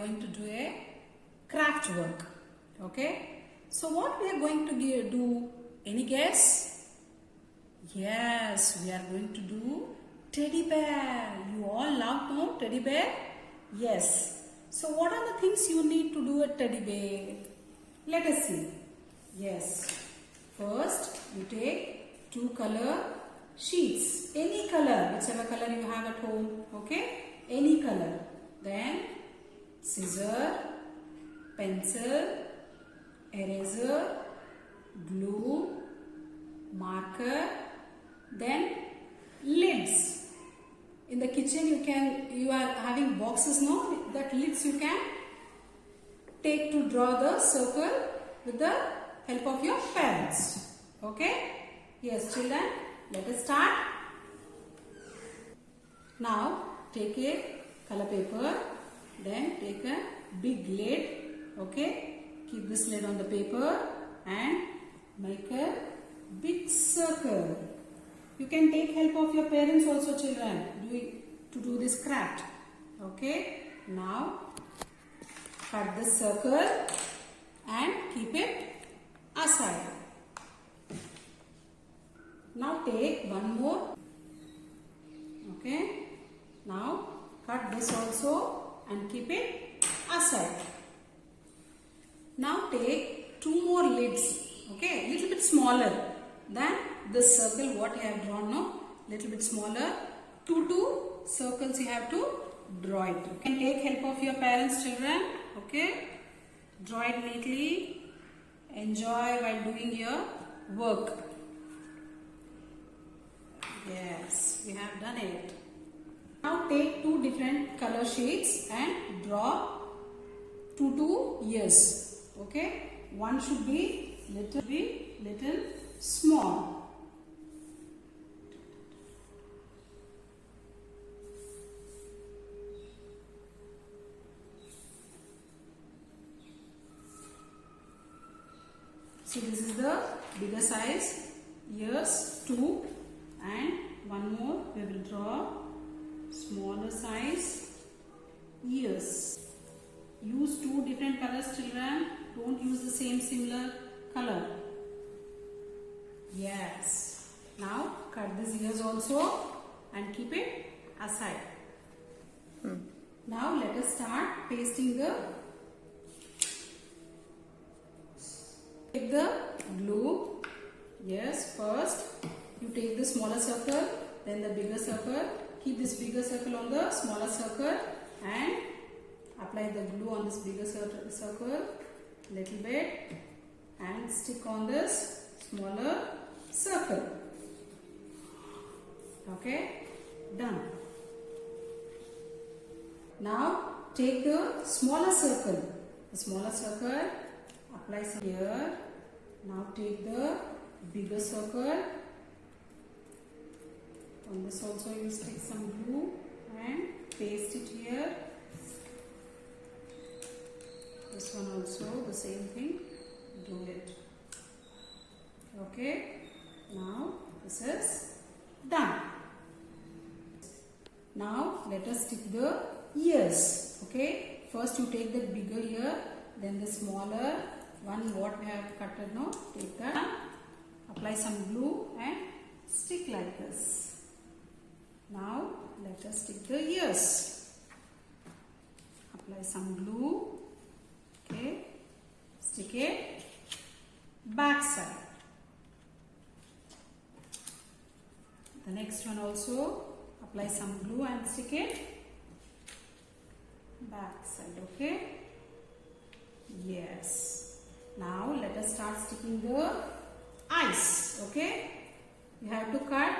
going to do a craft work. Okay. So what we are going to do? Any guess? Yes, we are going to do teddy bear. You all love no teddy bear? Yes. So what are the things you need to do a teddy bear? Let us see. Yes. First, you take 2 color sheets. Any color, whichever color you have at home. Okay? Any color. Then scissor, pencil, eraser, glue, marker, then lids. In the kitchen you are having boxes, no? That lids you can take to draw the circle with the help of your parents. Okay? Yes, children, let us start. Now take a color paper, then take a big lid. Okay? Keep this lid on the paper and make a big circle. You can take help of your parents also, children, to do this craft. Okay? Now cut this circle and keep it aside. Now take one more. Okay? Now cut this also and keep it aside. Now take 2 more lids. Okay? Little bit smaller than this circle what you have drawn now. Little bit smaller. 2 circles you have to draw it. You can take help of your parents, children. Okay? Draw it neatly. Enjoy while doing your work. Yes, we have done it. Now take 2 different color sheets and draw 2 ears. Okay? One should be little small. So this is the bigger size ears, 2, and one more we will draw smaller size ears. Use 2 different colors, children. Don't use the same similar color. Yes. Now cut these ears also and keep it aside. Now let us start pasting the glue. Yes, first you take the smaller circle, then the bigger circle. Keep this bigger circle on the smaller circle and apply the glue on this bigger circle little bit and stick on this smaller circle. Okay, done. Now take the smaller circle. Apply some here. Now take the bigger circle. On this also you stick some glue and paste it here. This one also the same thing. Do it. Okay. Now this is done. Now let us stick the ears. Okay. First you take the bigger ear, then the smaller one what we have cut now. Take that. Apply some glue and stick like this. Now let us stick the ears. Apply some glue. Okay. Stick it back side. The next one also apply some glue and stick it back side. Okay. Yes. Now let us start sticking the eyes. Okay. You have to cut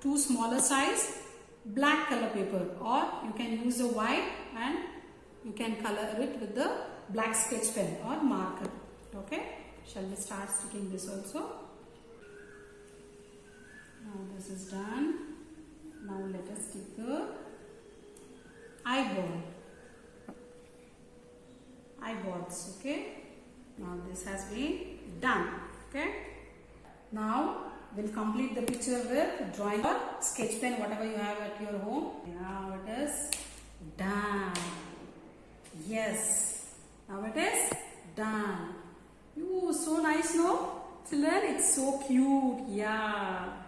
2 smaller size black color paper, or you can use the white and you can color it with the black sketch pen or marker. Okay. Shall we start sticking this also? Now this is done. Now let us stick the eyeballs. Okay. Now this has been done. Okay. Now we'll complete the picture with drawing or sketch pen, whatever you have at your home. Now it is done. Yes. Yes. Now it is done. Ooh, so nice, no? Children, it's so cute. Yeah.